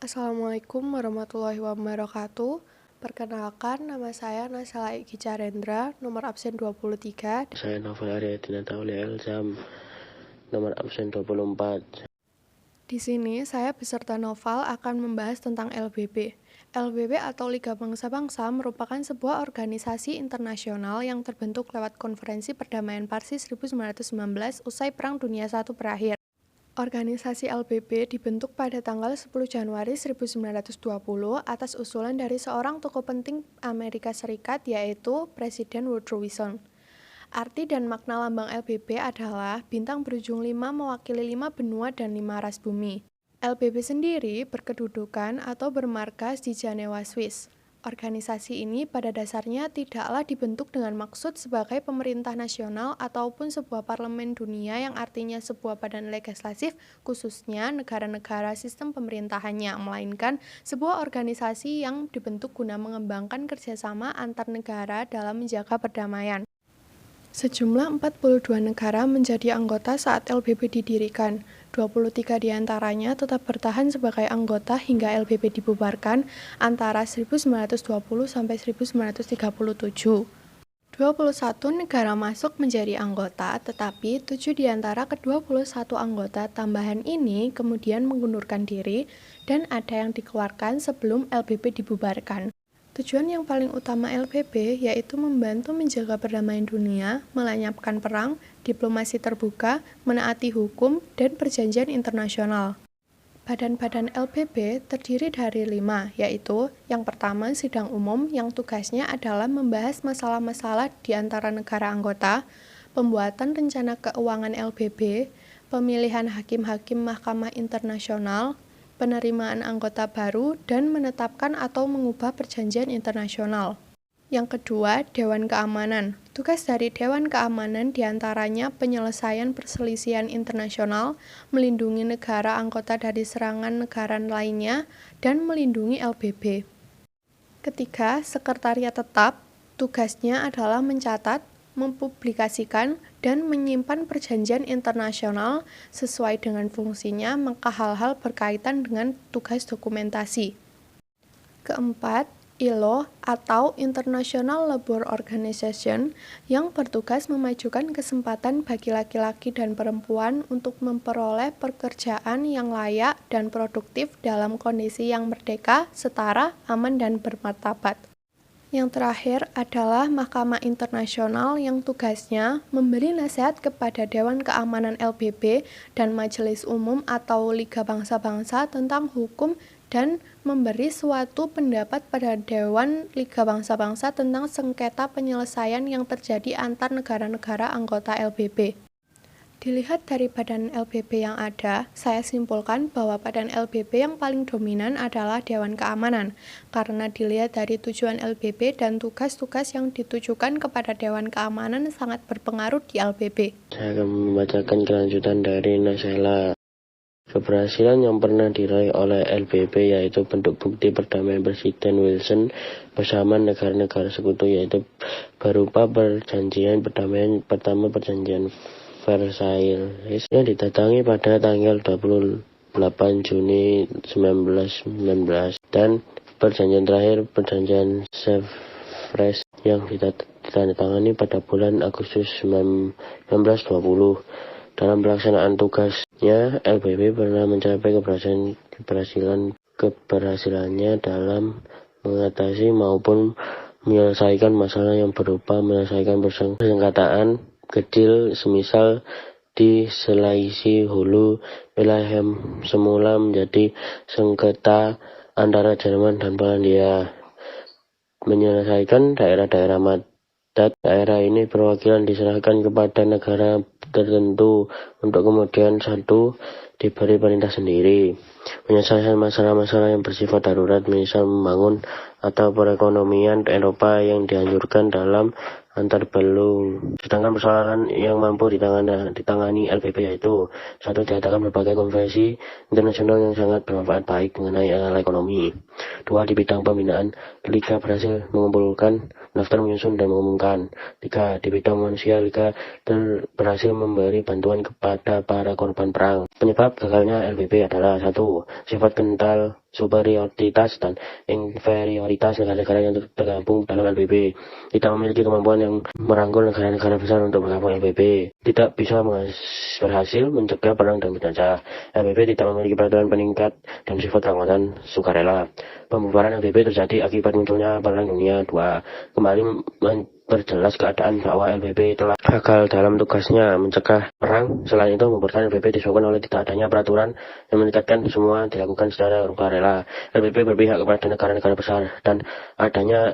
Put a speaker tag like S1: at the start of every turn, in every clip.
S1: Assalamualaikum warahmatullahi wabarakatuh. Perkenalkan, nama saya Nasala Egi Carendra, nomor absen 23.
S2: Saya Novel Aryadina Taulia Elzam, nomor absen 24.
S1: Di sini saya beserta Noval akan membahas tentang LBB. LBB atau Liga Bangsa-Bangsa merupakan sebuah organisasi internasional yang terbentuk lewat Konferensi Perdamaian Parsi 1919 usai Perang Dunia I berakhir. Organisasi LBB dibentuk pada tanggal 10 Januari 1920 atas usulan dari seorang tokoh penting Amerika Serikat, yaitu Presiden Woodrow Wilson. Arti dan makna lambang LBB adalah bintang berujung 5 mewakili 5 benua dan 5 ras bumi. LBB sendiri berkedudukan atau bermarkas di Jenewa, Swiss. Organisasi ini pada dasarnya tidaklah dibentuk dengan maksud sebagai pemerintah nasional ataupun sebuah parlemen dunia yang artinya sebuah badan legislatif khususnya negara-negara sistem pemerintahannya, melainkan sebuah organisasi yang dibentuk guna mengembangkan kerjasama antar negara dalam menjaga perdamaian. Sejumlah 42 negara menjadi anggota saat LBB didirikan. 23 diantaranya tetap bertahan sebagai anggota hingga LBB dibubarkan antara 1920 sampai 1937. 21 negara masuk menjadi anggota, tetapi 7 di antara ke-21 anggota tambahan ini kemudian mengundurkan diri dan ada yang dikeluarkan sebelum LBB dibubarkan. Tujuan yang paling utama LBB yaitu membantu menjaga perdamaian dunia, melenyapkan perang, diplomasi terbuka, menaati hukum, dan perjanjian internasional. Badan-badan LBB terdiri dari 5, yaitu yang pertama sidang umum yang tugasnya adalah membahas masalah-masalah di antara negara anggota, pembuatan rencana keuangan LBB, pemilihan hakim-hakim Mahkamah Internasional, penerimaan anggota baru, dan menetapkan atau mengubah perjanjian internasional. Yang kedua, Dewan Keamanan. Tugas dari Dewan Keamanan diantaranya penyelesaian perselisihan internasional, melindungi negara anggota dari serangan negara lainnya, dan melindungi LBB. Ketiga, Sekretariat Tetap. Tugasnya adalah mencatat, mempublikasikan, dan menyimpan perjanjian internasional sesuai dengan fungsinya, maka hal-hal berkaitan dengan tugas dokumentasi. Keempat, ILO atau International Labour Organization yang bertugas memajukan kesempatan bagi laki-laki dan perempuan untuk memperoleh pekerjaan yang layak dan produktif dalam kondisi yang merdeka, setara, aman, dan bermartabat. Yang terakhir adalah Mahkamah Internasional yang tugasnya memberi nasihat kepada Dewan Keamanan LBB dan Majelis Umum atau Liga Bangsa-Bangsa tentang hukum dan memberi suatu pendapat pada Dewan Liga Bangsa-Bangsa tentang sengketa penyelesaian yang terjadi antar negara-negara anggota LBB. Dilihat dari badan LBB yang ada, saya simpulkan bahwa badan LBB yang paling dominan adalah Dewan Keamanan, karena dilihat dari tujuan LBB dan tugas-tugas yang ditujukan kepada Dewan Keamanan sangat berpengaruh di LBB.
S2: Saya akan membacakan kelanjutan dari Nasela. Keberhasilan yang pernah diraih oleh LBB yaitu bentuk bukti perdamaian Presiden Wilson bersama negara-negara sekutu, yaitu berupa perjanjian perdamaian pertama, perjanjian Versailles, yang didatangi pada tanggal 28 Juni 1919, dan perjanjian terakhir, perjanjian Sevres, yang ditandatangani pada bulan Agustus 1920. Dalam pelaksanaan tugasnya, LBB pernah mencapai keberhasilannya dalam mengatasi maupun menyelesaikan masalah yang berupa menyelesaikan persengketaan kecil, semisal di Selaysi Hulu, wilayah yang semula menjadi sengketa antara Jerman dan Polandia. Menyelesaikan daerah-daerah madat, daerah ini perwakilan diserahkan kepada negara tertentu untuk kemudian satu diberi perintah sendiri. Menyelesaikan masalah-masalah yang bersifat darurat, misal membangun atau perekonomian Eropa yang dihancurkan dalam antar belum. Sedangkan persoalan yang mampu ditangani LBB yaitu: satu, diadakan berbagai konferensi internasional yang sangat bermanfaat baik mengenai hal ekonomi. Dua, di bidang pembinaan, Liga berhasil mengumpulkan, daftar, menyusun, dan mengumumkan. Tiga, di bidang manusia, Liga berhasil memberi bantuan kepada para korban perang. Penyebab gagalnya LBB adalah: satu, sifat kental superioritas dan inferioritas negara-negara yang tergabung dalam LPB, tidak memiliki kemampuan yang merangkul negara-negara besar untuk bergabung LPB, tidak bisa berhasil mencegah perang dan binasa. LPB tidak memiliki peraturan peningkat dan sifat anggota sukarela. Pembubaran LPB terjadi akibat munculnya Perang Dunia II. Kembali memperjelas keadaan bahwa LPB telah gagal dalam tugasnya mencegah perang. Selain itu, pembubaran LPB disebabkan oleh tidak adanya peraturan yang meningkatkan semua dilakukan secara sukarela. LPB berpihak kepada negara-negara besar dan adanya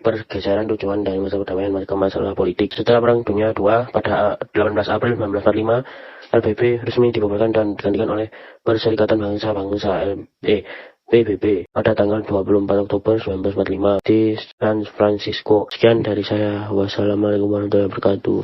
S2: pergeseran tujuan dari masa perdamaian ke masalah politik. Setelah Perang Dunia II pada 18 April 1945, LPB resmi dibubarkan dan digantikan oleh Perserikatan Bangsa-Bangsa PBB pada tanggal 24 Oktober 1945 di San Francisco. Sekian dari saya. Wassalamualaikum warahmatullahi wabarakatuh.